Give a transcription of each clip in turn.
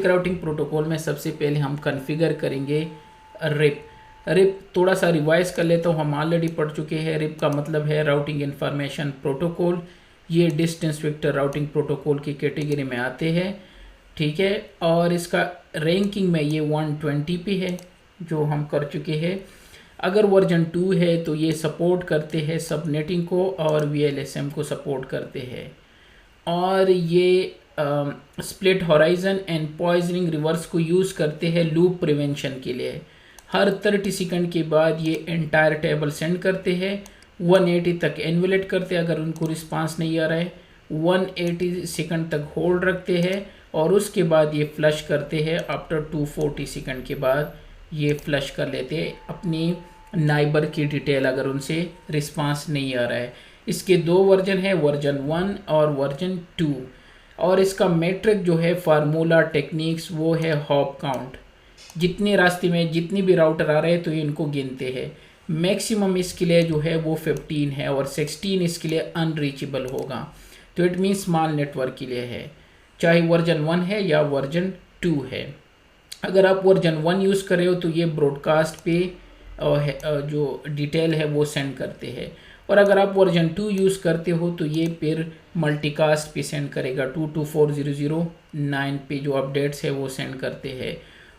Routing protocol में सबसे पहले हम कॉन्फ़िगर करेंगे रिप। रिप थोड़ा सा रिवाइज कर लेता हूँ, हम ऑलरेडी पढ़ चुके हैं। रिप का मतलब है राउटिंग इंफॉर्मेशन प्रोटोकॉल। ये डिस्टेंस वेक्टर राउटिंग प्रोटोकॉल की कैटेगरी में आते हैं, ठीक है। और इसका रैंकिंग में ये 120 पे है, जो हम कर चुके हैं। अगर वर्जन 2 है तो ये सपोर्ट करते हैं सबनेटिंग को और VLSM को सपोर्ट करते हैं। और ये split horizon and poisoning reverse को यूज़ करते हैं लूप प्रिवेंशन के लिए। हर 30 सेकंड के बाद ये एंटायर टेबल सेंड करते हैं। 180 तक एन्वेलेट करते हैं, अगर उनको रिस्पांस नहीं आ रहा है 180 सेकंड तक होल्ड रखते हैं और उसके बाद ये फ्लश करते हैं। आफ्टर 240 सेकंड के बाद ये फ्लश कर लेते हैं अपनी नाइबर की डिटेल, अगर उनसे रिस्पांस नहीं आ रहा है। इसके 2 वर्जन है, वर्जन 1 और वर्जन 2। और इसका मेट्रिक जो है फार्मूला टेक्निक्स वो है हॉप काउंट। जितने रास्ते में जितनी भी राउटर आ रहे हैं तो ये इनको गिनते हैं। मैक्सिमम इसके लिए जो है वो 15 है और 16 इसके लिए अनरीचेबल होगा। तो इट मीन स्मॉल नेटवर्क के लिए है, चाहे वर्जन 1 है या वर्जन 2 है। अगर आप वर्जन 1 यूज़ कर रहे हो तो ये ब्रॉडकास्ट पे जो डिटेल है वो सेंड करते हैं। और अगर आप वर्जन 2 यूज़ करते हो तो ये फिर मल्टीकास्ट पे सेंड करेगा। 224009 पे जो अपडेट्स है वो सेंड करते हैं।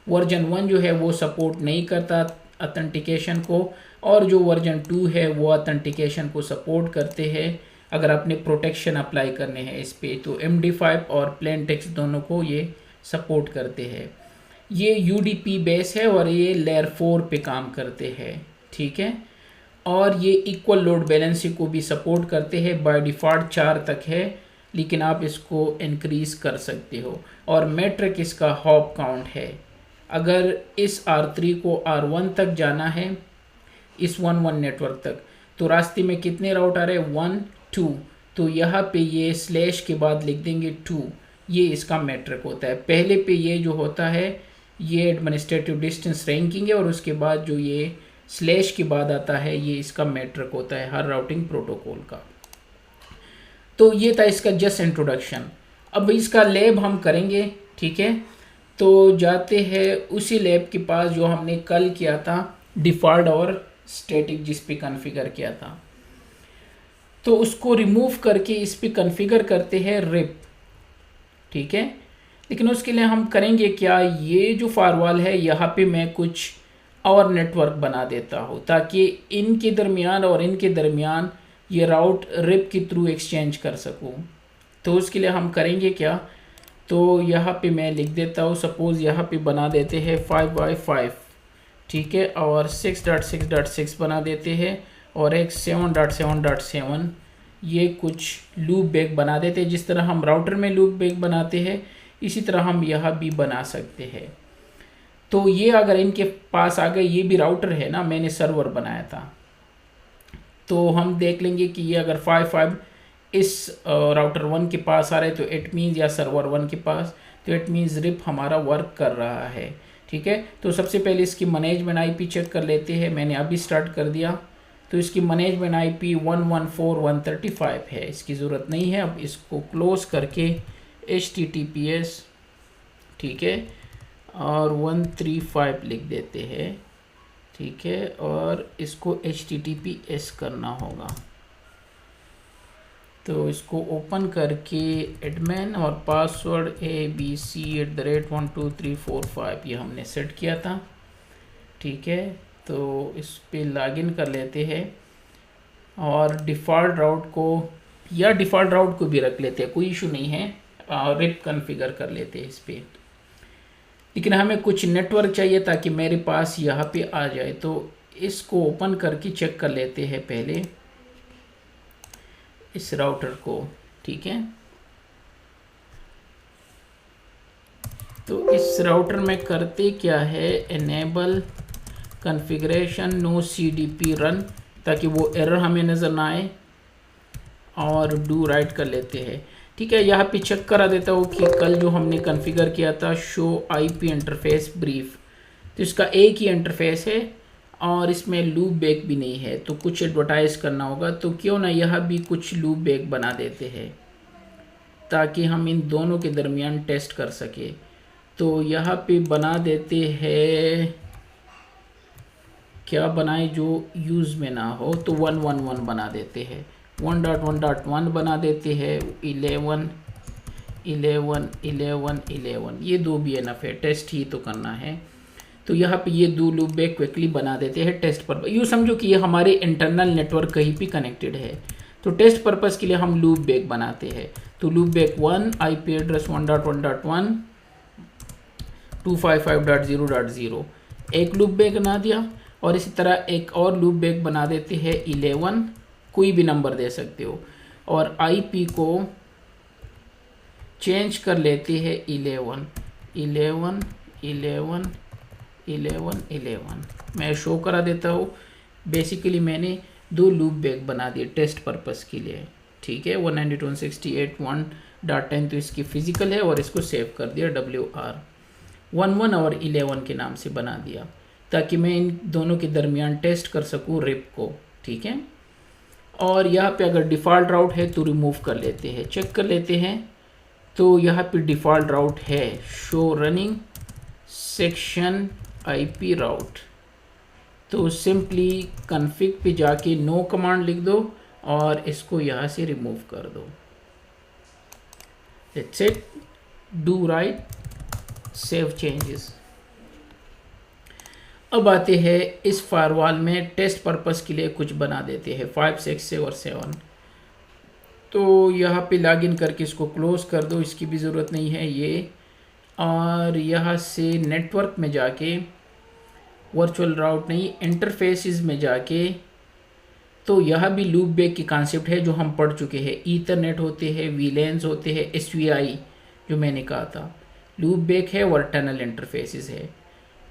वर्जन 1 जो है वो सपोर्ट नहीं करता ऑथेंटिकेशन को, और जो वर्जन 2 है वो ऑथेंटिकेशन को सपोर्ट करते हैं। अगर आपने प्रोटेक्शन अप्लाई करने हैं इस पे तो MD5 और प्लेन टेक्स्ट दोनों को ये सपोर्ट करते हैं। ये UDP बेस है और ये लेयर 4 पे काम करते हैं, ठीक है। और ये इक्वल लोड बैलेंसिंग को भी सपोर्ट करते हैं। बाय डिफ़ॉल्ट 4 तक है, लेकिन आप इसको इंक्रीज कर सकते हो। और मेट्रिक इसका हॉप काउंट है। अगर इस R3 को R1 तक जाना है, इस 1-1 नेटवर्क तक, तो रास्ते में कितने राउट आ रहे हैं 1 2, तो यहाँ पे ये स्लैश के बाद लिख देंगे 2। ये इसका मेट्रिक होता है। पहले पे ये जो होता है ये एडमिनिस्ट्रेटिव डिस्टेंस रैंकिंग है और उसके बाद जो ये स्लैश के बाद आता है ये इसका मेट्रिक होता है हर राउटिंग प्रोटोकॉल का। तो ये था इसका जस्ट इंट्रोडक्शन। अब इसका लैब हम करेंगे, ठीक है। तो जाते हैं उसी लैब के पास जो हमने कल किया था, डिफ़ॉल्ट और स्टैटिक जिस पे कॉन्फ़िगर किया था। तो उसको रिमूव करके इस पे कॉन्फ़िगर करते हैं रिप, ठीक है। लेकिन उसके लिए हम करेंगे क्या, ये जो फायरवॉल है यहाँ पे मैं कुछ और नेटवर्क बना देता हूँ ताकि इनके दरमियान और इनके दरमियान ये राउट रिप के थ्रू एक्सचेंज कर सकूँ। तो उसके लिए हम करेंगे क्या, तो यहाँ पे मैं लिख देता हूँ, सपोज़ यहाँ पे बना देते हैं 5x5, ठीक है। और 6.6.6 बना देते हैं और एक 7.7.7 ये कुछ लूप बैक बना देते हैं। जिस तरह हम राउटर में लूप बैक बनाते हैं इसी तरह हम यहाँ भी बना सकते हैं। तो ये अगर इनके पास आ गए, ये भी राउटर है ना, मैंने सर्वर बनाया था, तो हम देख लेंगे कि ये अगर 5 इस राउटर 1 के पास आ रहे तो इट मीन्स, या सर्वर 1 के पास, तो इट मीन्स रिप हमारा वर्क कर रहा है, ठीक है। तो सबसे पहले इसकी मैनेजमेंट IP चेक कर लेते हैं। मैंने अभी स्टार्ट कर दिया। तो इसकी मैनेजमेंट IP 114.135 है, इसकी ज़रूरत नहीं है। अब इसको क्लोज करके HTTPS, ठीक है, और 135 लिख देते हैं, ठीक है। और इसको HTTPS करना होगा। तो इसको ओपन करके एडमिन और पासवर्ड ABC@12345 ये हमने सेट किया था, ठीक है। तो इस पे लॉगिन कर लेते हैं और डिफ़ॉल्ट राउट को या डिफ़ॉल्ट राउट को भी रख लेते हैं, कोई इशू नहीं है। रिप कॉन्फ़िगर कर लेते हैं इस पे। लेकिन हमें कुछ नेटवर्क चाहिए ताकि मेरे पास यहाँ पे आ जाए। तो इसको ओपन करके चेक कर लेते हैं पहले इस राउटर को, ठीक है। तो इस राउटर में करते क्या है, enable configuration no CDP run, ताकि वो एरर हमें नज़र ना आए, और डू राइट कर लेते हैं, ठीक है। यहाँ पे चेक करा देता हूँ कि कल जो हमने कॉन्फ़िगर किया था शो IP इंटरफेस ब्रीफ, तो इसका एक ही इंटरफेस है और इसमें लूप बैक भी नहीं है। तो कुछ एडवर्टाइज करना होगा, तो क्यों ना यहाँ भी कुछ लूप बैक बना देते हैं ताकि हम इन दोनों के दरमियान टेस्ट कर सके। तो यहाँ पे बना देते हैं, क्या बनाए जो यूज़ में ना हो, तो 111 बना देते हैं, 1.1.1 बना देते हैं, 11 11 11 11, ये दो भी एनफ है, टेस्ट ही तो करना है। तो यहाँ पे ये दो लूप बैक क्विकली बना देते हैं टेस्ट पर। यूँ समझो कि ये हमारे इंटरनल नेटवर्क कहीं भी कनेक्टेड है, तो टेस्ट पर्पज़ के लिए हम लूप बैक बनाते हैं। तो लूप बैक 1 IP एड्रेस 1.1.1 255.0.0 एक लूप बैक बना दिया, और इसी तरह एक और लूप बैक बना देते हैं 11, कोई भी नंबर दे सकते हो, और IP को चेंज कर लेते हैं 11 11 11 11 11। मैं शो करा देता हूँ। बेसिकली मैंने दो लूप बैक बना दिए टेस्ट पर्पस के लिए, ठीक है। 192.168.1.10 तो इसकी फिजिकल है, और इसको सेव कर दिया WR 11 और 11 के नाम से बना दिया, ताकि मैं इन दोनों के दरमियान टेस्ट कर सकूँ रिप को, ठीक है। और यहाँ पे अगर डिफ़ॉल्ट राउट है तो रिमूव कर लेते हैं, चेक कर लेते हैं। तो यहाँ पे डिफ़ॉल्ट राउट है शो रनिंग सेक्शन IP राउट, तो सिंपली कन्फिग पे जाके नो कमांड लिख दो और इसको यहाँ से रिमूव कर दो। That's it, do right, save changes. अब आते हैं इस फायरवॉल में टेस्ट पर्पस के लिए कुछ बना देते हैं 5 6 और 7। तो यहाँ पे लॉगिन करके इसको क्लोज कर दो, इसकी भी ज़रूरत नहीं है ये। और यहाँ से नेटवर्क में जाके, वर्चुअल राउट नहीं, इंटरफेसेस में जाके, तो यहाँ भी लूप बैक की कॉन्सेप्ट है जो हम पढ़ चुके हैं। ईथरनेट होते हैं, वीलेंस होते हैं, SVI जो मैंने कहा था, लूप बैक है और टनल इंटरफेसेस है।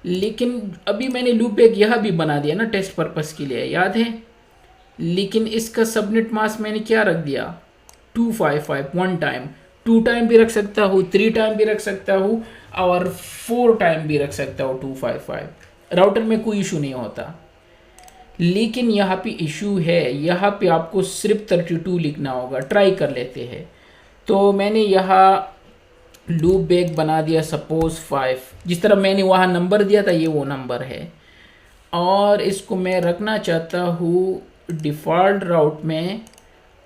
लेकिन अभी मैंने लूप बैक यहाँ भी बना दिया ना टेस्ट पर्पस के लिए, याद है। लेकिन इसका सबनेट मास्क मैंने क्या रख दिया, 255 1 टाइम, 2 टाइम भी रख सकता हूँ, 3 टाइम भी रख सकता हूँ, और 4 टाइम भी रख सकता हूँ 255। राउटर में कोई इशू नहीं होता। लेकिन यहाँ पे इशू है, यहाँ पे आपको सिर्फ 32 लिखना होगा। ट्राई कर लेते हैं। तो मैंने यहाँ लूप बैक बना दिया सपोज 5, जिस तरह मैंने वहाँ नंबर दिया था ये वो नंबर है, और इसको मैं रखना चाहता हूँ डिफ़ॉल्ट राउट में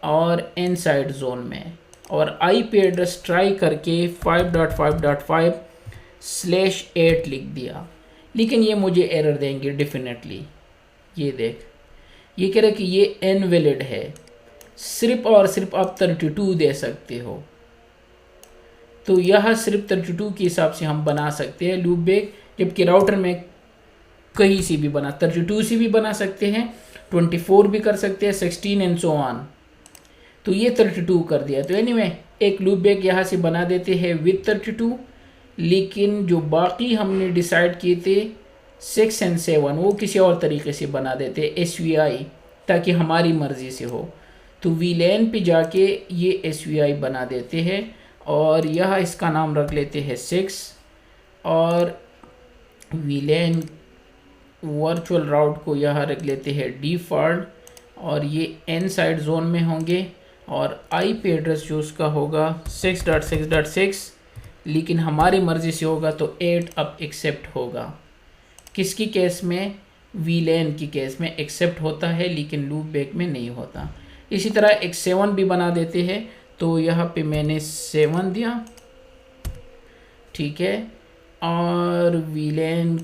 और इनसाइड जोन में, और IP एड्रेस ट्राई करके 5.5.5/8 लिख दिया। लेकिन ये मुझे एरर देंगे डेफिनेटली। ये देख, ये कह रहा है कि ये इनवैलिड है, सिर्फ और सिर्फ आप 32 दे सकते हो। तो यह सिर्फ 32 के हिसाब से हम बना सकते हैं लूप बैक, जबकि राउटर में कहीं से भी बना, 32 से भी बना सकते हैं, 24 भी कर सकते हैं, 16 एंड सो ऑन। तो ये 32 कर दिया। तो एनीवे एक लूप बैक यहाँ से बना देते हैं विद 32, लेकिन जो बाकी हमने डिसाइड किए थे 6 एंड 7 वो किसी और तरीके से बना देते SVI, ताकि हमारी मर्ज़ी से हो। तो VLAN पे जाके ये SVI बना देते हैं, और यह इसका नाम रख लेते हैं 6, और VLAN वर्चुअल राउट को यहाँ रख लेते हैं डिफ़ॉल्ट, और ये इनसाइड जोन में होंगे, और IP एड्रेस जो उसका होगा 6.6.6, लेकिन हमारी मर्ज़ी से होगा तो 8 अब एक्सेप्ट होगा। किसकी केस में, VLAN की केस में एक्सेप्ट होता है, लेकिन लूप बैक में नहीं होता। इसी तरह एक 7 भी बना देते हैं। तो यहाँ पे मैंने 7 दिया, ठीक है, और VLAN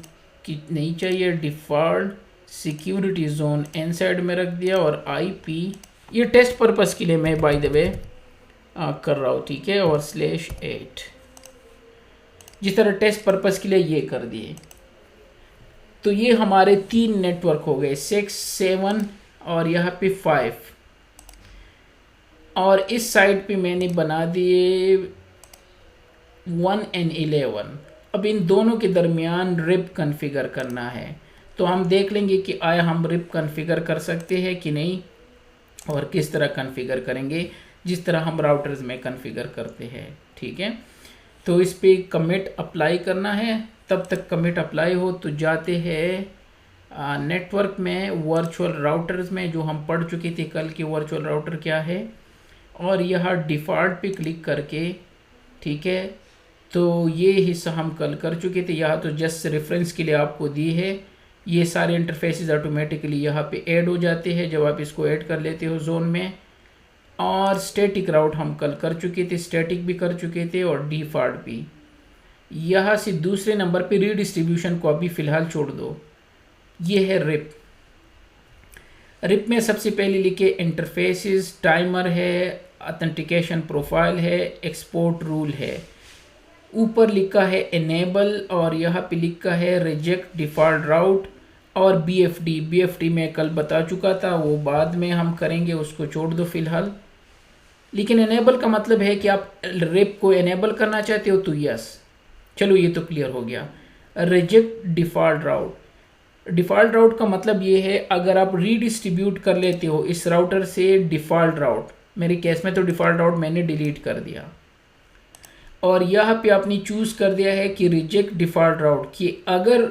की नहीं चाहिए, डिफ़ॉल्ट सिक्योरिटी जोन इनसाइड में रख दिया, और IP ये टेस्ट पर्पस के लिए मैं बाय द वे कर रहा हूँ, ठीक है, और /8 जिस तरह टेस्ट पर्पस के लिए ये कर दिए। तो ये हमारे 3 नेटवर्क हो गए, 6 7 और यहाँ पे 5, और इस साइड पे मैंने बना दिए 1 and 11। अब इन दोनों के दरमियान रिप कॉन्फ़िगर करना है, तो हम देख लेंगे कि आया हम रिप कॉन्फ़िगर कर सकते हैं कि नहीं, और किस तरह कॉन्फ़िगर करेंगे, जिस तरह हम राउटर्स में कॉन्फ़िगर करते हैं, ठीक है। तो इस पे कमिट अप्लाई करना है। तब तक कमिट अप्लाई हो तो जाते हैं नेटवर्क में, वर्चुअल राउटर्स में, जो हम पढ़ चुके थे कल के वर्चुअल राउटर क्या है, और यह डिफ़ॉल्ट पे क्लिक करके, ठीक है, तो ये हिस्सा हम कल कर चुके थे, यहाँ तो जस्ट रेफरेंस के लिए आपको दी है। ये सारे इंटरफेसेस ऑटोमेटिकली यहाँ पे ऐड हो जाते हैं जब आप इसको ऐड कर लेते हो जोन में। और स्टैटिक राउट हम कल कर चुके थे, स्टैटिक भी कर चुके थे और डिफॉल्ट भी। यहाँ से दूसरे नंबर पे रीडिस्ट्रीब्यूशन को अभी फ़िलहाल छोड़ दो। ये है रिप। रिप में सबसे पहले लिखे इंटरफेसेस, टाइमर है, ऑथेंटिकेशन प्रोफाइल है, एक्सपोर्ट रूल है। ऊपर लिखा है इनेबल और यहाँ पे लिखा है रिजेक्ट डिफ़ॉल्ट राउट और बीएफडी में कल बता चुका था, वो बाद में हम करेंगे, उसको छोड़ दो फ़िलहाल। लेकिन इनेबल का मतलब है कि आप रिप को इनेबल करना चाहते हो तो यस। चलो ये तो क्लियर हो गया। रिजेक्ट डिफ़ॉल्ट राउट, डिफ़ॉल्ट राउट का मतलब ये है अगर आप रीडिस्ट्रीब्यूट कर लेते हो इस राउटर से डिफ़ॉल्ट राउट, मेरे केस में तो डिफ़ॉल्ट राउट मैंने डिलीट कर दिया, और यहाँ पे आपने चूज़ कर दिया है कि रिजेक्ट डिफ़ॉल्ट राउट, कि अगर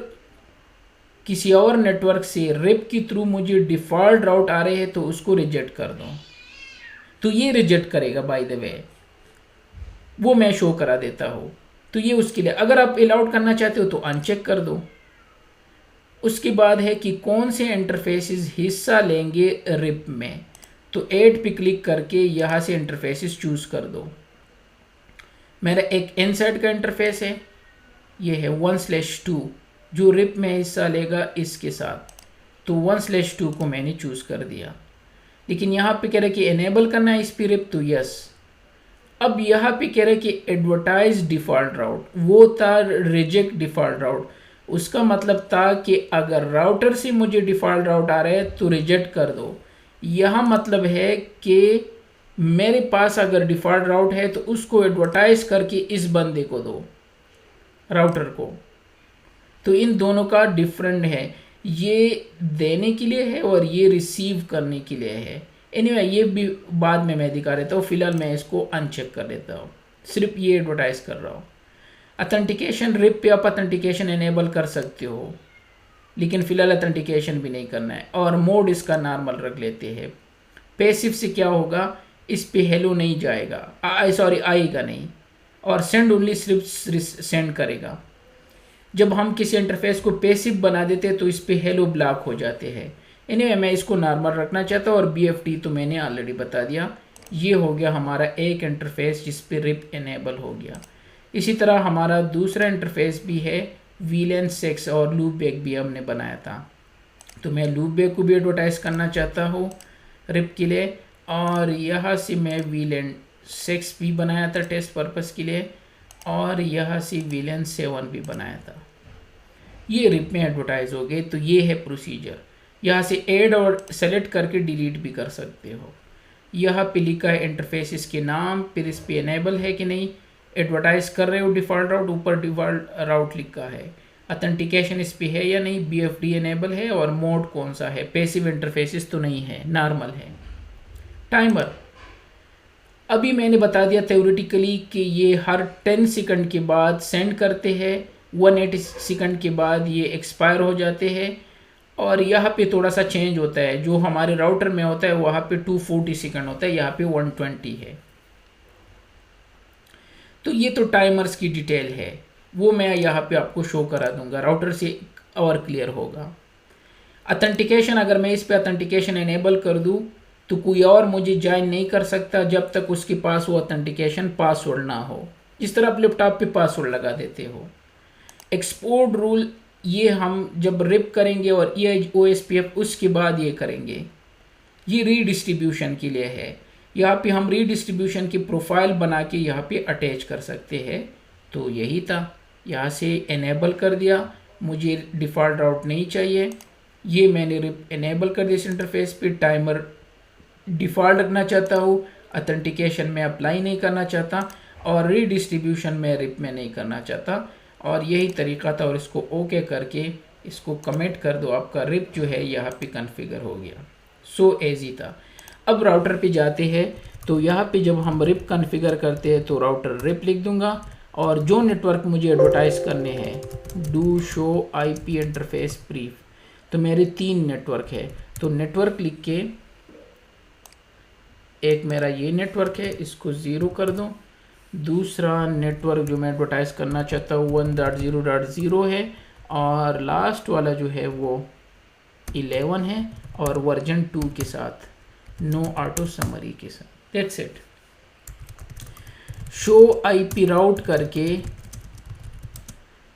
किसी और नेटवर्क से रिप के थ्रू मुझे डिफ़ॉल्ट राउट आ रहे हैं तो उसको रिजेक्ट कर दो। तो ये रिजेक्ट करेगा, बाय द वे वो मैं शो करा देता हूँ। तो ये उसके लिए, अगर आप अलाउड करना चाहते हो तो अनचेक कर दो। उसके बाद है कि कौन से इंटरफेसेस हिस्सा लेंगे रिप में, तो ऐड पे क्लिक करके यहाँ से इंटरफेसेस चूज़ कर दो। मेरा एक इनसाइड का इंटरफेस है, ये है 1/2 जो रिप में हिस्सा लेगा इसके साथ, तो 1/2 को मैंने चूज़ कर दिया। लेकिन यहाँ पे कह रहे कि इनेबल करना है इस पे रिप, तो यस। अब यहाँ पे कह रहे कि एडवर्टाइज डिफ़ॉल्ट राउट, वो था रिजेक्ट डिफ़ॉल्ट राउट। उसका मतलब था कि अगर राउटर से मुझे डिफ़ॉल्ट राउट आ रहा है तो रिजेक्ट कर दो। यहाँ मतलब है कि मेरे पास अगर डिफ़ॉल्ट राउट है तो उसको एडवर्टाइज करके इस बंदे को दो, राउटर को। तो इन दोनों का डिफरेंट है, ये देने के लिए है और ये रिसीव करने के लिए है। एनीवे ये भी बाद में मैं दिखा देता हूँ, फिलहाल मैं इसको अनचेक कर देता हूँ, सिर्फ ये एडवर्टाइज कर रहा हूँ। ऑथेंटिकेशन रिप पे आप ऑथेंटिकेशन इनेबल कर सकते हो, लेकिन फ़िलहाल ऑथेंटिकेशन भी नहीं करना है, और मोड इसका नॉर्मल रख लेते हैं। पैसिव से क्या होगा, इस पे हेलो नहीं जाएगा, सॉरी आएगा नहीं, और सेंड ओनली सिर्फ सेंड करेगा। जब हम किसी इंटरफेस को पैसिव बना देते हैं तो इस पे हेलो ब्लॉक हो जाते हैं। एनीवे मैं इसको नॉर्मल रखना चाहता हूँ, और बीएफडी तो मैंने ऑलरेडी बता दिया। ये हो गया हमारा एक इंटरफेस जिस पे रिप इनेबल हो गया। इसी तरह हमारा दूसरा इंटरफेस भी है, वीलेन 6 और लूप बैक भी हमने बनाया था, तो मैं लूप बैक को भी एडवर्टाइज करना चाहता हूँ रिप के लिए, और यहाँ से मैं वीलेन 6 भी बनाया था टेस्ट पर्पस के लिए, और यहाँ से वीलेन 7 भी बनाया था। ये रिप में एडवर्टाइज हो गए। तो ये है प्रोसीजर। यहाँ से ऐड और सेलेक्ट करके डिलीट भी कर सकते हो। यहाँ पे लिखा है इंटरफेस के नाम, फिर इस पे इनेबल है कि नहीं, एडवर्टाइज कर रहे हो डिफ़ॉल्ट राउट, ऊपर डिफ़ॉल्ट राउट लिखा है, ऑथेंटिकेशन इस पे है या नहीं, बीएफडी इनेबल है, और मोड कौन सा है, पैसिव इंटरफेसेस तो नहीं है, नॉर्मल है। टाइमर अभी मैंने बता दिया थ्योरेटिकली कि ये हर 10 सेकंड के बाद सेंड करते हैं, 180 सेकंड के बाद ये एक्सपायर हो जाते हैं, और यहाँ पे थोड़ा सा चेंज होता है, जो हमारे राउटर में होता है वहाँ पे 240 सेकंड होता है, यहाँ पे 120 है। तो ये तो टाइमर्स की डिटेल है, वो मैं यहाँ पे आपको शो करा दूंगा, राउटर से और क्लियर होगा। ऑथेंटिकेशन, अगर मैं इस पे ऑथेंटिकेशन इनेबल कर दूँ तो कोई और मुझे ज्वाइन नहीं कर सकता जब तक उसके पास वो ऑथेंटिकेशन पासवर्ड ना हो, जिस तरह आप लैपटॉप पे पासवर्ड लगा देते हो। एक्सपोर्ट रूल, ये हम जब रिप करेंगे और OSPF उसके बाद ये करेंगे, ये रीडिस्ट्रीब्यूशन के लिए है। यहाँ पे हम रीडिस्ट्रीब्यूशन की प्रोफाइल बना के यहाँ पे अटैच कर सकते हैं। तो यही था, यहाँ से इनेबल कर दिया, मुझे डिफ़ॉल्ट राउट नहीं चाहिए, ये मैंने रिप इनेबल कर दिया इस इंटरफेस पे। टाइमर डिफ़ॉल्ट रखना चाहता हूँ, ऑथेंटिकेशन में अप्लाई नहीं करना चाहता, और रीडिस्ट्रीब्यूशन में रिप में नहीं करना चाहता, और यही तरीका था। और इसको ओके करके इसको कमिट कर दो, आपका रिप जो है यहाँ पे कॉन्फ़िगर हो गया। सो ईजी था। अब राउटर पे जाते हैं, तो यहाँ पे जब हम रिप कॉन्फ़िगर करते हैं तो राउटर रिप लिख दूंगा, और जो नेटवर्क मुझे एडवर्टाइज करने हैं do show IP interface brief, तो मेरे 3 नेटवर्क है, तो नेटवर्क लिख के, एक मेरा ये नेटवर्क है, इसको 0 कर दूं, दूसरा नेटवर्क जो मैं एडवर्टाइज करना चाहता हूँ 1.0.0 है, और लास्ट वाला जो है वो 11 है और वर्जन 2 के साथ, नो ऑटो समरी के साथ। That's it. Show IP route करके,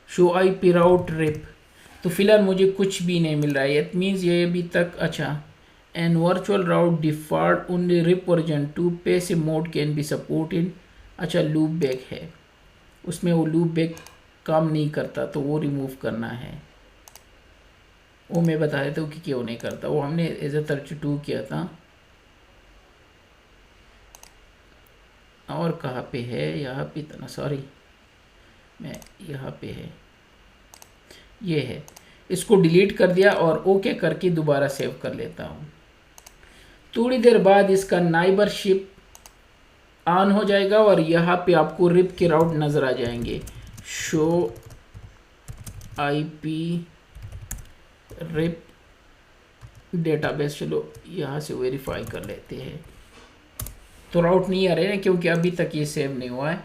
शो आईपी राउट रिप, तो फिलहाल मुझे कुछ भी नहीं मिल रहा है। इट मीन्स ये अभी तक, अच्छा, and virtual route default only RIP version 2 passive mode can be supported. अच्छा, लूप बैक है, उसमें वो लूप बैक काम नहीं करता तो वो रिमूव करना है। वो मैं बता देता हूँ कि क्यों नहीं करता, वो हमने एज ए 32 किया था। और कहाँ पे है, यहाँ पे था ना, सॉरी, मैं यहाँ पे है, ये है। इसको डिलीट कर दिया और ओके करके दोबारा सेव कर लेता हूँ। थोड़ी देर बाद इसका नाइबरशिप ऑन हो जाएगा और यहाँ पे आपको रिप के राउट नज़र आ जाएंगे। शो आईपी रिप डेटाबेस, चलो यहाँ से वेरीफाई कर लेते हैं। तो राउट नहीं आ रहे हैं क्योंकि अभी तक ये सेव नहीं हुआ है।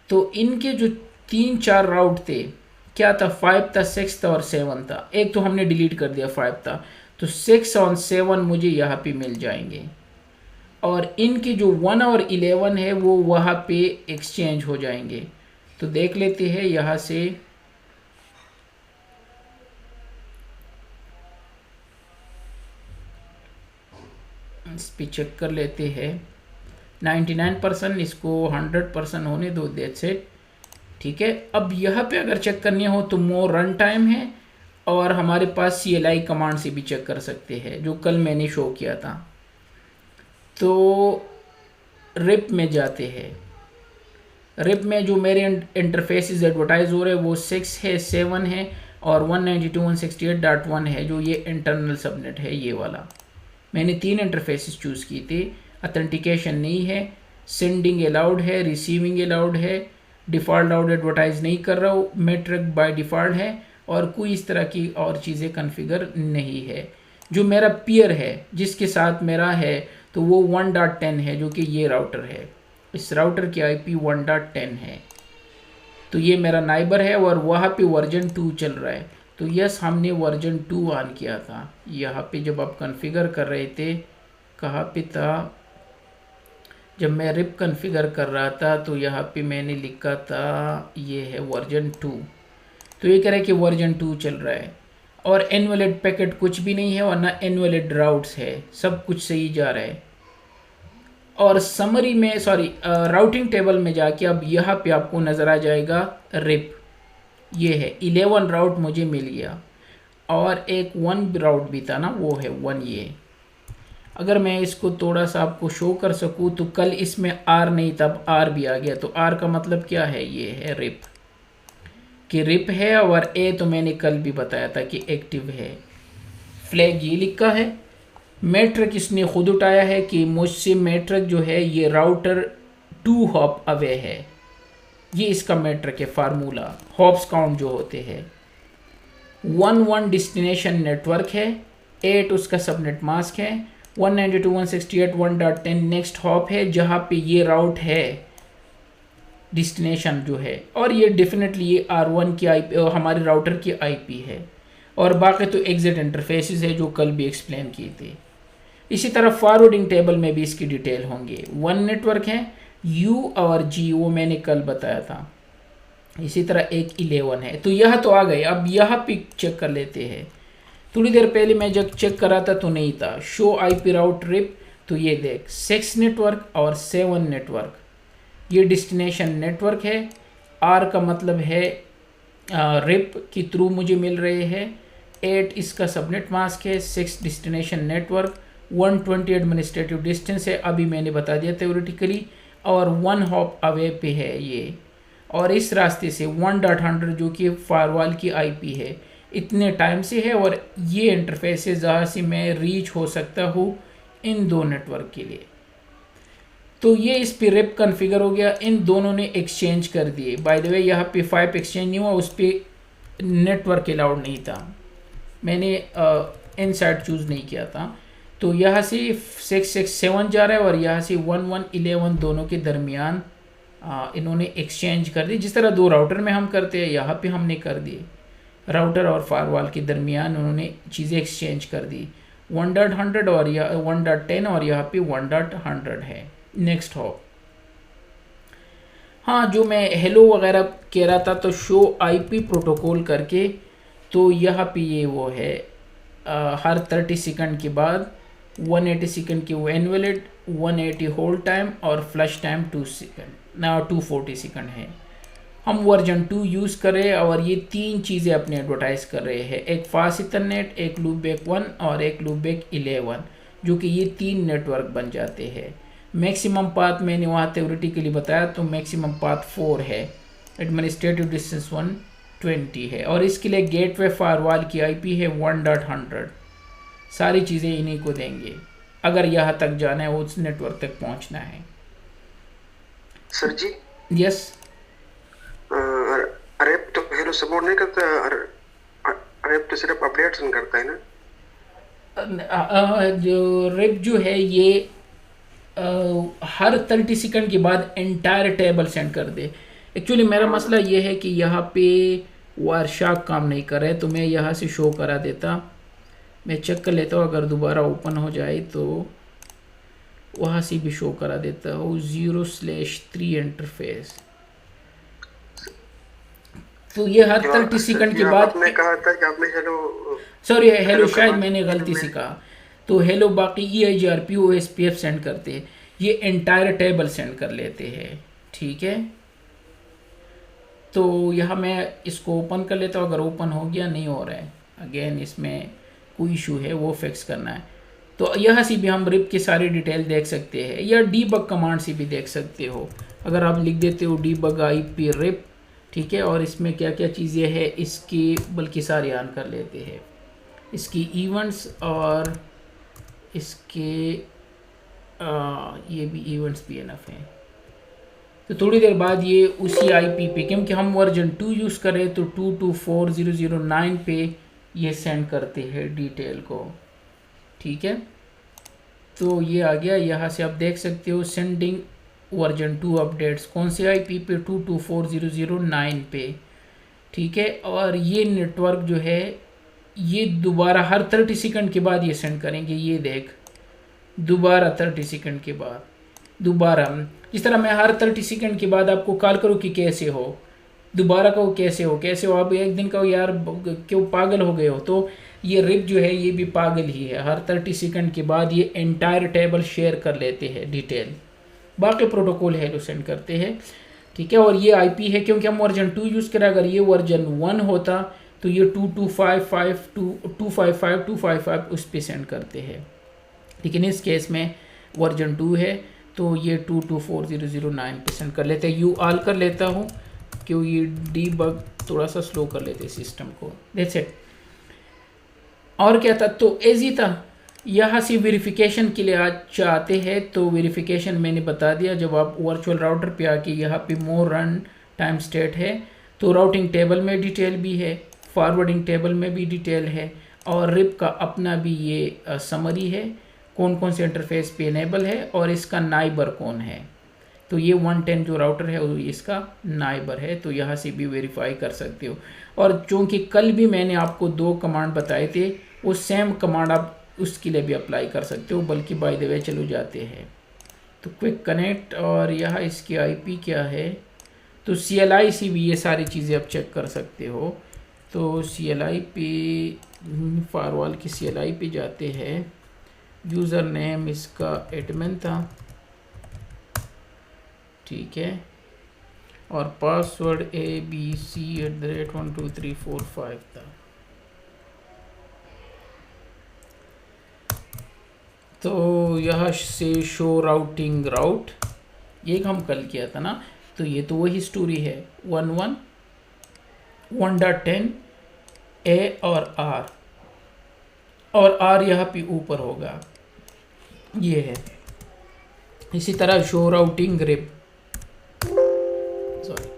तो इनके जो 3-4 राउट थे, क्या था, 5 था, 6 था और 7 था। एक तो हमने डिलीट कर दिया, 5 था, तो 6 और 7 मुझे यहाँ पे मिल जाएंगे। और इनके जो 1 और 11 है वो वहाँ पे एक्सचेंज हो जाएंगे। तो देख लेते हैं यहाँ से, इस पे चेक कर लेते हैं। 99%, इसको 100% होने दो, दैट्स इट। ठीक है, अब यहाँ पे अगर चेक करनी हो तो मोर रन टाइम है, और हमारे पास CLI कमांड से भी चेक कर सकते हैं, जो कल मैंने शो किया था। तो रिप में जाते हैं। रिप में जो मेरे इंटरफेसेस एडवर्टाइज हो रहे हैं वो 6 है, 7 है और 192.168.1 है, जो ये इंटरनल सबनेट है, ये वाला। मैंने 3 इंटरफेसेस चूज़ की थी। अथेंटिकेशन नहीं है, सेंडिंग अलाउड है, रिसीविंग अलाउड है, डिफ़ॉल्ट आउट एडवर्टाइज नहीं कर रहा हूँ, मेट्रिक बाय डिफ़ॉल्ट है, और कोई इस तरह की और चीज़ें कॉन्फ़िगर नहीं है। जो मेरा पीयर है जिसके साथ मेरा है तो वो 1.10 है, जो कि ये राउटर है। इस राउटर की IP 1.10 है। तो ये मेरा नाइबर है और वहाँ पे वर्जन 2 चल रहा है। तो यस, हमने वर्जन 2 ऑन किया था। यहाँ पे जब आप कॉन्फ़िगर कर रहे थे, कहाँ पे था, जब मैं रिप कॉन्फ़िगर कर रहा था तो यहाँ पे मैंने लिखा था ये है वर्जन 2। तो ये कह रहा है कि वर्जन 2 चल रहा है, और इनवैलिड पैकेट कुछ भी नहीं है और ना इनवैलिड राउट्स है, सब कुछ सही जा रहा है। और समरी में, सॉरी, राउटिंग टेबल में जाके अब यहाँ पे आपको नज़र आ जाएगा रिप, ये है 11 राउट मुझे मिल गया, और एक 1 राउट भी था ना, वो है 1 ये। अगर मैं इसको थोड़ा सा आपको शो कर सकूँ तो कल इसमें R नहीं था, अब R भी आ गया। तो R का मतलब क्या है, ये है रिप, कि रिप है, और A तो मैंने कल भी बताया था कि एक्टिव है। फ्लैग ये लिखा है। मेट्रिक इसने खुद उठाया है कि मुझसे मेट्रिक जो है ये राउटर 2 हॉप अवे है, ये इसका मेट्रिक है, फार्मूला। हॉप्स काउंट जो होते हैं, 1 डेस्टिनेशन नेटवर्क है, 8 उसका सबनेट मास्क है, 192.168.1.10 नेक्स्ट हॉप है, जहाँ पे ये राउट है डेस्टिनेशन जो है, और ये डेफिनेटली ये R1 की IP हमारे राउटर की IP है, और बाकी तो एग्जिट इंटरफेसेस है जो कल भी एक्सप्लेन किए थे। इसी तरह फॉरवर्डिंग टेबल में भी इसकी डिटेल होंगे। 1 नेटवर्क है, U और G, वो मैंने कल बताया था। इसी तरह एक 11 है। तो यह तो आ गए, अब यहाँ पे चेक कर लेते हैं। थोड़ी देर पहले मैं जब चेक करा था तो नहीं था। शो IP राउट रिप, तो ये देख 6 नेटवर्क और 7 नेटवर्क, ये डेस्टिनेशन नेटवर्क है। R का मतलब है रिप के थ्रू मुझे मिल रहे हैं। 8 इसका सबनेट मास्क है, 6 डेस्टिनेशन नेटवर्क, 120 एडमिनिस्ट्रेटिव डिस्टेंस है, अभी मैंने बता दिया थ्योरेटिकली, और 1 हॉप अवे पे है ये। और इस रास्ते से 1.100 जो कि फायरवॉल की IP है, इतने टाइम से है, और ये इंटरफेस है जहाँ से मैं रीच हो सकता हूँ इन 2 नेटवर्क के लिए। तो ये इस पे रिप कॉन्फ़िगर हो गया। इन दोनों ने एक्सचेंज कर दिए। बाय द वे यहाँ पे 5 एक्सचेंज नहीं हुआ, उस पर नेटवर्क अलाउड नहीं था, मैंने इनसाइड चूज़ नहीं किया था। तो यहाँ से 667 जा रहा है और यहाँ से 1111 दोनों के दरमियान इन्होंने एक्सचेंज कर दी, जिस तरह दो राउटर में हम करते हैं यहाँ पे हमने कर दिए। राउटर और फायरवॉल के दरमियान उन्होंने चीज़ें एक्सचेंज कर दी, 1.100 और यह 1.10 और यहाँ पे 1.100 है। नेक्स्ट हो, हाँ जो मैं हेलो वगैरह कह रहा था, तो शो आईपी प्रोटोकॉल करके, तो यहाँ पे ये वो है हर 30 सेकंड के बाद 180 सेकंड की वैन वैलिड, 180 होल्ड टाइम और फ्लश टाइम 2 सेकंड ना 240 सेकंड है। हम वर्जन 2 यूज़ कर रहे हैं और ये तीन चीज़ें अपने एडवर्टाइज कर रहे हैं, एक फास्ट इथरनेट, एक लूपबैक 1 और एक लूपबैक 11, जो कि ये तीन नेटवर्क बन जाते हैं। मैक्सिमम पाथ मैंने वहाँ थ्योरेटिकली बताया, तो मैक्सिमम पाथ 4 है, एडमिनिस्ट्रेटिव डिस्टेंस 120 है, और इसके लिए गेटवे फायरवॉल की आईपी है 1.100। सारी चीज़ें इन्हीं को देंगे अगर यहाँ तक जाना है, उस नेटवर्क तक पहुँचना है। सर जी यस, रेप तो हेलो सपोर्ट नहीं करता, रेप तो सिर्फ अपडेट्स करता है ना। जो रेप जो है ये हर 30 सेकंड के बाद एंटायर टेबल सेंड कर दे। एक्चुअली मेरा मसला ये है कि यहाँ पे वारशाक काम नहीं कर रहे, तो मैं यहाँ से शो करा देता, मैं चेक कर लेता हूँ, अगर दोबारा ओपन हो जाए तो वहाँ से भी शो करा देता हूँ 0/3 इंटरफेस। तो ये हर 30 सेकंड के बाद आपने कहा था कि आपने हेलो, सॉरी हेलो शायद मैंने गलती से कहा, तो हेलो बाकी EIGRP OSPF सेंड करते हैं, ये एंटायर टेबल सेंड कर लेते हैं। ठीक है, तो यहाँ मैं इसको ओपन कर लेता हूँ, अगर ओपन हो गया, नहीं हो रहा है, अगेन इसमें कोई इशू है, वो फिक्स करना है। तो यहाँ से भी हम रिप की सारी डिटेल देख सकते हैं, या डीबग कमांड से भी देख सकते हो, अगर आप लिख देते हो डीबग IP रिप, ठीक है, और इसमें क्या क्या चीज़ें हैं इसकी बल्कि सारी ऑन कर लेते हैं, इसकी इवेंट्स और इसके ये भी इवेंट्स भी इनफ हैं। तो थोड़ी देर बाद ये उसी IP पे, क्योंकि हम वर्जन 2 यूज़ कर रहे हैं, तो 224.0.0.9 पे ये सेंड करते हैं डिटेल को। ठीक है, तो ये आ गया, यहाँ से आप देख सकते हो सेंडिंग वर्जन 2 अपडेट्स, कौन से IP पे, 224.0.0.9 पे। ठीक है, और ये नेटवर्क जो है ये दोबारा हर 30 सेकंड के बाद ये सेंड करेंगे, ये देख दोबारा 30 सेकंड के बाद दोबारा, जिस तरह मैं हर 30 सेकंड के बाद आपको कॉल करूँ कि कैसे हो, दोबारा कहो कैसे हो, आप एक दिन कहो यार क्यों पागल हो गए हो, तो ये रिप जो है ये भी पागल ही है, हर 30 सेकंड के बाद ये एंटायर टेबल शेयर कर लेते हैं डिटेल, बाकी प्रोटोकॉल है जो सेंड करते हैं। ठीक है, और ये IP है क्योंकि हम वर्जन 2 यूज़ करें, अगर ये वर्जन 1 होता तो ये 255 उस पर सेंड करते हैं, लेकिन इस केस में वर्जन 2 है तो ये 224.0.0.9 पे सेंड कर लेते हैं। यू ऑल कर लेता हूँ क्योंकि ये डीबग थोड़ा सा स्लो कर लेते हैं सिस्टम को, दैट्स इट। और क्या था, तो एजी था। यहाँ से वेरिफिकेशन के लिए आज चाहते हैं, तो वेरिफिकेशन मैंने बता दिया, जब आप वर्चुअल राउटर पे आके यहाँ पे मोर रन टाइम स्टेट है, तो राउटिंग टेबल में डिटेल भी है, फॉरवर्डिंग टेबल में भी डिटेल है, और रिप का अपना भी ये समरी है, कौन कौन से इंटरफेस पे इनेबल है और इसका नाइबर कौन है। तो ये 110 जो राउटर है वो इसका नाइबर है, तो यहाँ से भी वेरीफाई कर सकते हो। और चूँकि कल भी मैंने आपको 2 कमांड बताए थे, वो सेम कमांड आप उसके लिए भी अप्लाई कर सकते हो, बल्कि बाय द वे चलो जाते हैं। तो क्विक कनेक्ट, और यहाँ इसकी IP क्या है, तो CLI से भी ये सारी चीज़ें आप चेक कर सकते हो। तो CLI पे फायरवॉल की CLI पे जाते हैं, यूज़र नेम इसका एडमिन था, ठीक है, और पासवर्ड ABC@12345 था। तो यहाँ से शो राउटिंग राउट, ये हम कल किया था ना, तो ये तो वही स्टोरी है, 1.10 A और R, और R यहाँ पे ऊपर होगा, ये है। इसी तरह show routing RIP, sorry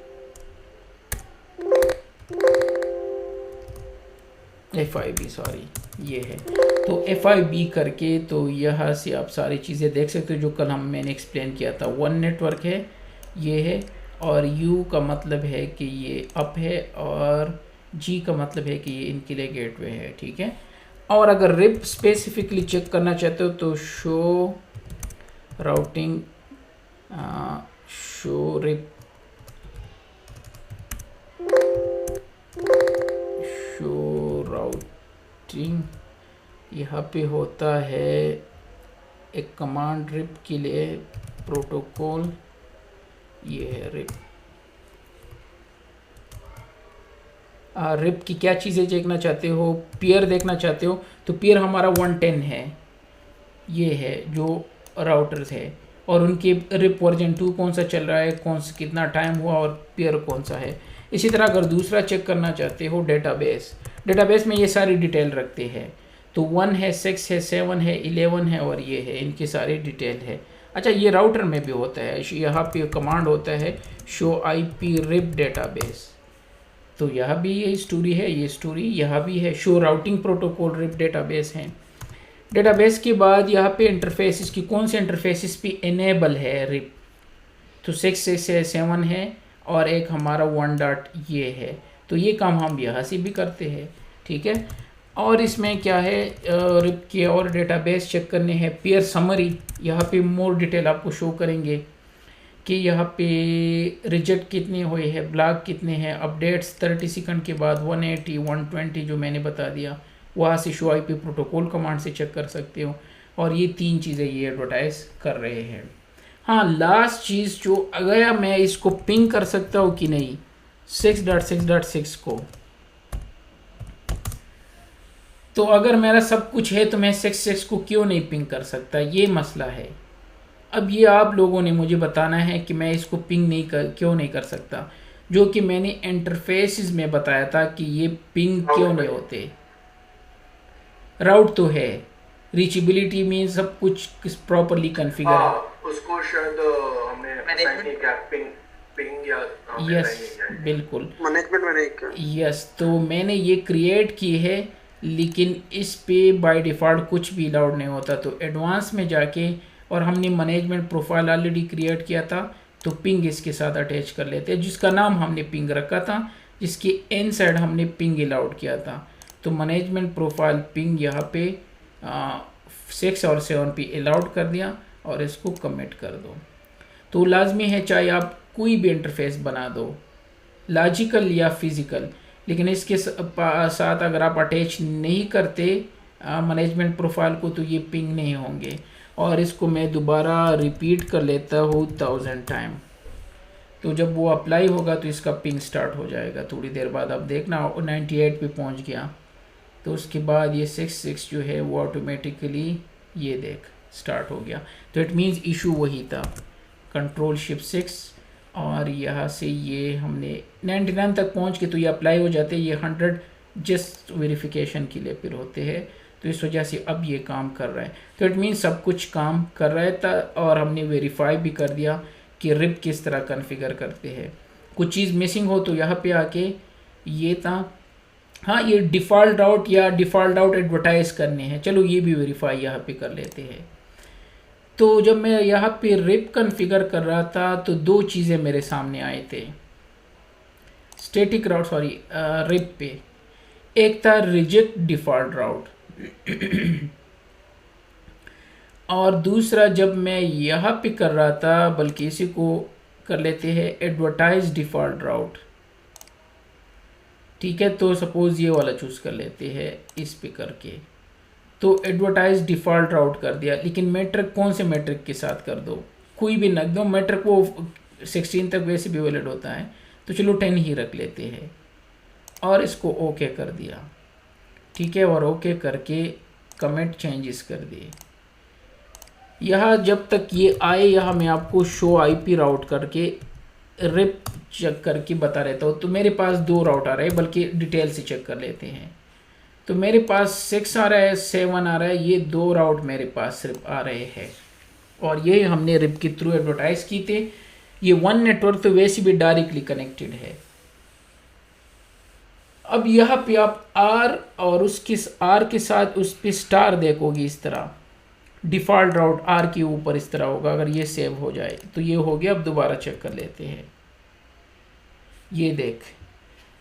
FIB, sorry ये है। तो FIB करके, तो यहाँ से आप सारी चीज़ें देख सकते हो जो कल मैंने एक्सप्लेन किया था। 1 नेटवर्क है, ये है, और U का मतलब है कि ये अप है, और G का मतलब है कि ये इनके लिए गेटवे है, ठीक है। और अगर रिप स्पेसिफिकली चेक करना चाहते हो तो show routing, show RIP, show routing, यहाँ पे होता है एक कमांड रिप के लिए प्रोटोकॉल, ये है रिप। रिप की क्या चीज़ें देखना चाहते हो, पेयर देखना चाहते हो तो पेयर हमारा 110 है, ये है जो राउटर्स है, और उनके रिप वर्जन 2 कौन सा चल रहा है, कौन सा कितना टाइम हुआ, और पेयर कौन सा है। इसी तरह अगर दूसरा चेक करना चाहते हो डेटाबेस, डेटाबेस में ये सारी डिटेल रखते हैं, तो 1 है, 6 है, 7 है, 11 है, और ये है, इनकी सारी डिटेल है। अच्छा, ये राउटर में भी होता है, यहाँ पे कमांड होता है शो IP रिप डेटाबेस, तो यह भी ये स्टोरी है, ये स्टोरी यहाँ भी है, show routing protocol RIP database है। डेटाबेस के बाद यहाँ पे इंटरफेसिस की कौन से इंटरफेसिस पे इनेबल है रिप, तो 6 से 7 है, और एक हमारा 1 डॉट ये है, तो ये काम हम यहाँ से भी करते हैं, ठीक है। और इसमें क्या है, रिप के और डेटाबेस चेक करने हैं, पेयर समरी, यहाँ पे मोर डिटेल आपको शो करेंगे कि यहाँ पे रिजेक्ट कितने हुए हैं, ब्लॉक कितने हैं, अपडेट्स 30 सेकंड के बाद 180 120 जो मैंने बता दिया, वहाँ से शो IP प्रोटोकॉल कमांड से चेक कर सकते हो। और ये 3 चीज़ें ये एडवर्टाइज कर रहे हैं। हाँ, लास्ट चीज़ जो, अगर मैं इसको पिंग कर सकता हूँ कि नहीं 6.6.6 को, तो अगर मेरा सब कुछ है तो मैं 6.6 को क्यों नहीं पिंग कर सकता, ये मसला है। अब ये आप लोगों ने मुझे बताना है कि मैं इसको पिंग क्यों नहीं कर सकता, जो कि मैंने इंटरफेसिस में बताया था कि ये पिंग क्यों नहीं होते। राउट तो है, रीचेबिलिटी मीन सब कुछ प्रॉपरली कॉन्फ़िगर है। उसको शायद हमने असाइन नहीं किया, पिंग या यस, बिल्कुल मैनेजमेंट में नहीं किया। यस, तो मैंने ये क्रिएट की है, लेकिन इस पे बाय डिफ़ॉल्ट कुछ भी अलाउड नहीं होता, तो एडवांस में जाके, और हमने मैनेजमेंट प्रोफाइल ऑलरेडी क्रिएट किया था, तो पिंग इसके साथ अटैच कर लेते हैं, जिसका नाम हमने पिंग रखा था, जिसके इन साइड हमने पिंग अलाउड किया था। तो मैनेजमेंट प्रोफाइल पिंग यहाँ पे 6 और 7 पे अलाउड कर दिया, और इसको कमिट कर दो। तो लाजमी है चाहे आप कोई भी इंटरफेस बना दो, लॉजिकल या फिज़िकल, लेकिन इसके साथ अगर आप अटैच नहीं करते मैनेजमेंट प्रोफाइल को, तो ये पिंग नहीं होंगे। और इसको मैं दोबारा रिपीट कर लेता हूँ 1000 टाइम, तो जब वो अप्लाई होगा तो इसका पिंग स्टार्ट हो जाएगा। थोड़ी देर बाद आप देखना 98 पे पहुँच गया, तो उसके बाद ये 6 जो है वो ऑटोमेटिकली ये देख स्टार्ट हो गया। तो इट मीन्स इशू वही था, कंट्रोल शिफ्ट 6, और यहाँ से ये हमने 99 तक पहुँच के तो ये अप्लाई हो जाते हैं। ये 100 जस्ट वेरिफिकेशन के लिए फिर होते हैं, तो इस वजह से अब ये काम कर रहा है। तो इट मीन्स सब कुछ काम कर रहा था, और हमने वेरीफाई भी कर दिया कि रिप किस तरह कॉन्फ़िगर करते हैं। कुछ चीज़ मिसिंग हो तो यहाँ पे आके ये था, हाँ ये डिफ़ॉल्ट राउट या डिफ़ॉल्ट राउट एडवर्टाइज करने हैं, चलो ये भी वेरीफाई यहाँ पे कर लेते हैं। तो जब मैं यहाँ पे रिप कॉन्फ़िगर कर रहा था तो 2 चीज़ें मेरे सामने आए थे स्टैटिक राउट, सॉरी रिप पे। एक था रिजेक्ट डिफ़ॉल्ट राउट, और दूसरा जब मैं यहाँ पे कर रहा था, बल्कि इसी को कर लेते हैं एडवर्टाइज डिफ़ॉल्ट राउट, ठीक है। तो सपोज़ ये वाला चूज़ कर लेते हैं इस पे करके, तो एडवर्टाइज डिफ़ॉल्ट राउट कर दिया। लेकिन मेट्रिक कौन से मेट्रिक के साथ कर दो, कोई भी रख दो, मेट्रिक वो 16 तक वैसे भी वैलिड होता है, तो चलो 10 ही रख लेते हैं, और इसको ओके कर दिया, ठीक है। और ओके करके कमेंट चेंजेस कर दिए। यहाँ जब तक ये आए, यहाँ मैं आपको शो IP राउट करके रिप चेक करके बता रहता हूँ। तो मेरे पास 2 राउट आ रहे हैं, बल्कि डिटेल से चेक कर लेते हैं। तो मेरे पास 6 आ रहा है, 7 आ रहा है, ये 2 राउट मेरे पास सिर्फ आ रहे हैं, और ये हमने रिप के थ्रू एडवर्टाइज की थे। ये 1 नेटवर्क तो वैसे भी डायरेक्टली कनेक्टेड है। अब यहाँ पे आप R और उसके R के साथ उस पर स्टार देखोगे इस तरह, डिफ़ॉल्ट राउट आर के ऊपर इस तरह होगा अगर ये सेव हो जाए तो ये हो गया। अब दोबारा चेक कर लेते हैं। ये देख,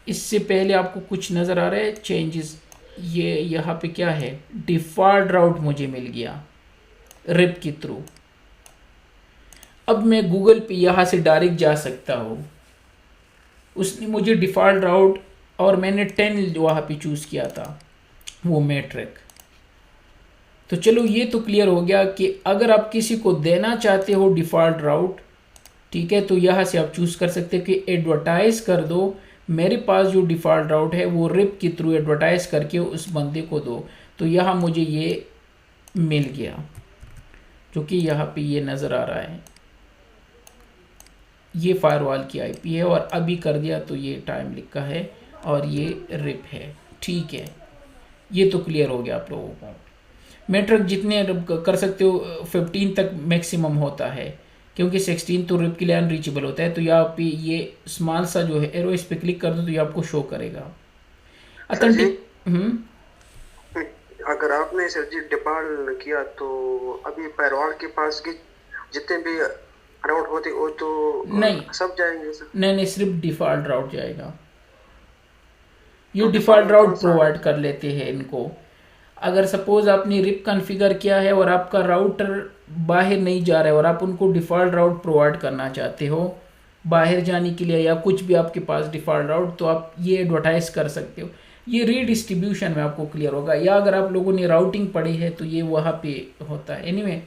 इससे पहले आपको कुछ नज़र आ रहा है चेंजेस? ये यहाँ पे क्या है, डिफ़ॉल्ट राउट मुझे मिल गया रिप के थ्रू। अब मैं गूगल पे यहाँ से डायरेक्ट जा सकता हूँ। उसने मुझे डिफ़ॉल्ट राउट और मैंने 10 वहाँ पे चूज़ किया था वो मैट्रिक। तो चलो ये तो क्लियर हो गया कि अगर आप किसी को देना चाहते हो डिफ़ॉल्ट राउट, ठीक है, तो यहाँ से आप चूज़ कर सकते हो कि एडवर्टाइज़ कर दो, मेरे पास जो डिफ़ॉल्ट राउट है वो रिप के थ्रू एडवर्टाइज़ करके उस बंदे को दो। तो यहाँ मुझे ये मिल गया, जो कि यहाँ पे ये नज़र आ रहा है। ये फायरवॉल की आईपी है और अभी कर दिया तो ये टाइम लिखा है और ये रिप है। ठीक है, ये तो क्लियर हो गया आप लोगों को। मैट्रिक जितने कर सकते हो 15 तक मैक्सिमम होता है, क्योंकि 16 तो रिप के लिए अनरीचेबल होता है। तो यहाँ पे ये स्मॉल सा जो है एरो, इस पे क्लिक कर दो तो ये आपको शो करेगा सर जी, ऑथेंटिक। अगर आपने सर जी डिपाल किया तो अभी पैरवाल के पास के जितने भी राउट होते वो तो नहीं सब जाएंगे सर? नहीं, सिर्फ डिफ़ॉल्ट राउट जाएगा। ये तो डिफ़ॉल्ट डिफॉल्ट कौन राउट सा है? प्रोवाइड कर लेते हैं इनको। अगर सपोज आपने रिप कॉन्फ़िगर किया है और आपका राउटर बाहर नहीं जा रहा है और आप उनको डिफ़ॉल्ट राउट प्रोवाइड करना चाहते हो बाहर जाने के लिए, या कुछ भी आपके पास डिफ़ॉल्ट राउट, तो आप ये एडवर्टाइज़ कर सकते हो। ये रीडिस्ट्रीब्यूशन में आपको क्लियर होगा, या अगर आप लोगों ने राउटिंग पढ़ी है तो ये वहाँ पे होता है। एनीवे,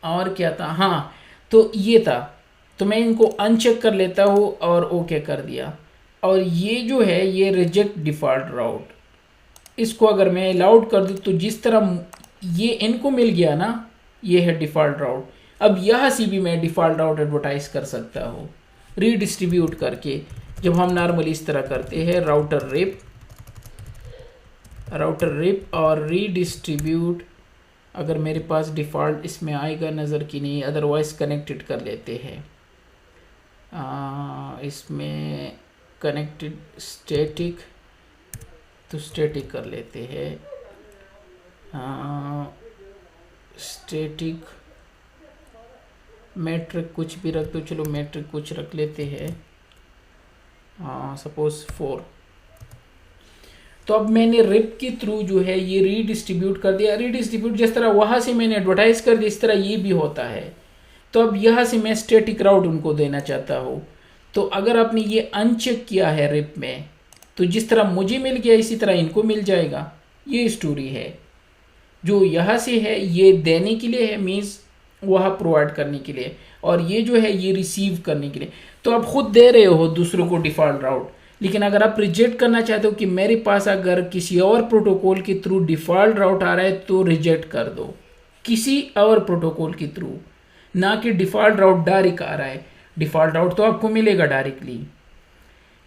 और क्या था, हाँ, तो ये था। तो मैं इनको अनचेक कर लेता हूँ और ओके कर दिया। और ये जो है ये रिजेक्ट डिफ़ॉल्ट राउट, इसको अगर मैं अलाउड कर दूँ तो जिस तरह ये इनको मिल गया ना, ये है डिफ़ॉल्ट राउट। अब यहाँ से भी मैं डिफ़ॉल्ट राउट एडवर्टाइज कर सकता हूँ रीडिस्ट्रीब्यूट करके। जब हम नॉर्मली इस तरह करते हैं राउटर रिप और रीडिस्ट्रीब्यूट, अगर मेरे पास डिफ़ॉल्ट इसमें आएगा नज़र की नहीं, अदरवाइज़ कनेक्टेड कर लेते हैं। इसमें कनेक्टेड स्टैटिक, तो स्टैटिक कर लेते हैं। स्टैटिक मैट्रिक कुछ भी रख दो, चलो मैट्रिक कुछ रख लेते हैं, सपोज 4। तो अब मैंने रिप के थ्रू जो है ये रीडिस्ट्रीब्यूट कर दिया। रीडिस्ट्रीब्यूट जिस तरह वहाँ से मैंने एडवर्टाइज कर दिया, इस तरह ये भी होता है। तो अब यहाँ से मैं स्टैटिक राउट उनको देना चाहता हूँ। तो अगर आपने ये अनचेक किया है रिप में, तो जिस तरह मुझे मिल गया इसी तरह इनको मिल जाएगा। ये स्टोरी है। जो यहाँ से है ये देने के लिए है, मीन्स वहाँ प्रोवाइड करने के लिए, और ये जो है ये रिसीव करने के लिए। तो आप खुद दे रहे हो दूसरों को डिफ़ॉल्ट राउट, लेकिन अगर आप रिजेक्ट करना चाहते हो कि मेरे पास अगर किसी और प्रोटोकॉल के थ्रू डिफ़ॉल्ट राउट आ रहा है तो रिजेक्ट कर दो, किसी और प्रोटोकॉल के थ्रू, ना कि डिफ़ॉल्ट राउट डायरेक्ट आ रहा है। डिफ़ॉल्ट राउट तो आपको मिलेगा डायरेक्टली,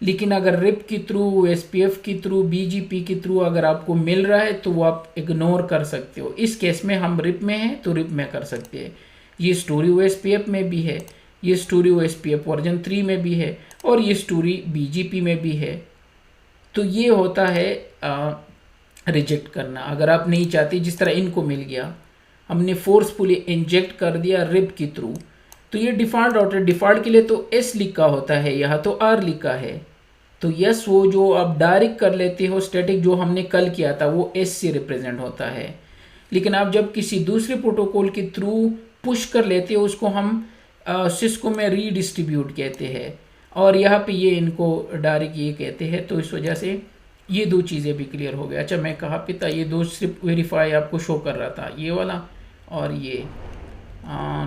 लेकिन अगर रिप के थ्रू, एसपीएफ के थ्रू, बीजीपी के थ्रू अगर आपको मिल रहा है तो वो आप इग्नोर कर सकते हो। इस केस में हम रिप में हैं तो रिप में कर सकते हैं। ये स्टोरी ओएसपीएफ में भी है, ये स्टोरी ओएसपीएफ वर्जन 3 में भी है, और ये स्टोरी बीजीपी में भी है। तो ये होता है रिजेक्ट करना, अगर आप नहीं चाहते। जिस तरह इनको मिल गया, हमने फोर्सफुली इंजेक्ट कर दिया रिप के थ्रू, तो ये डिफ़ॉल्ट राउट है। डिफ़ॉल्ट के लिए तो एस लिखा होता है, यहाँ तो आर लिखा है। तो यस, वो जो आप डायरेक्ट कर लेते हो स्टैटिक जो हमने कल किया था वो एस से रिप्रेजेंट होता है। लेकिन आप जब किसी दूसरे प्रोटोकॉल के थ्रू पुश कर लेते हो उसको हम सिस्को में रीडिस्ट्रीब्यूट कहते हैं, और यहाँ पे ये इनको डायरेक्ट ये कहते हैं। तो इस वजह से ये दो चीज़ें भी क्लियर हो गया। अच्छा, मैं कहाँ पे था, ये दो सिर्फ वेरीफाई आपको शो कर रहा था, ये वाला और ये।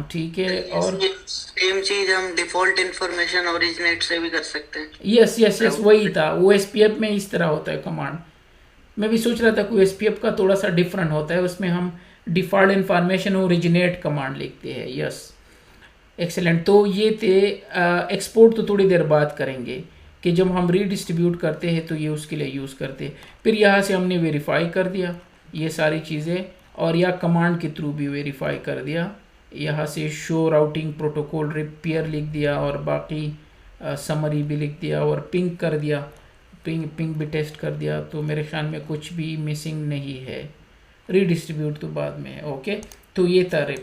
ठीक है। और सेम चीज हम डिफॉल्ट इंफॉर्मेशन ओरिजिनेट से भी कर सकते हैं। यस यस यस, वही था। वो एसपीएफ में इस तरह होता है कमांड। मैं भी सोच रहा था कि एसपीएफ का थोड़ा सा डिफरेंट होता है, उसमें हम डिफ़ॉल्ट इन्फॉर्मेशन ओरिजिनेट कमांड लिखते हैं। Yes, excellent. तो ये थे एक्सपोर्ट, तो थोड़ी देर बात करेंगे कि जब हम रीडिस्ट्रीब्यूट करते हैं तो ये उसके लिए यूज़ करते हैं। फिर यहाँ से हमने वेरीफाई कर दिया ये सारी चीज़ें, और या कमांड के थ्रू भी वेरीफाई कर दिया। यहाँ से शो राउटिंग प्रोटोकॉल रिपेयर लिख दिया, और बाकी समरी भी लिख दिया, और पिंग कर दिया, पिंग भी टेस्ट कर दिया। तो मेरे ख्याल में कुछ भी मिसिंग नहीं है। रीडिस्ट्रीब्यूट तो बाद में है। ओके, तो ये था रिप।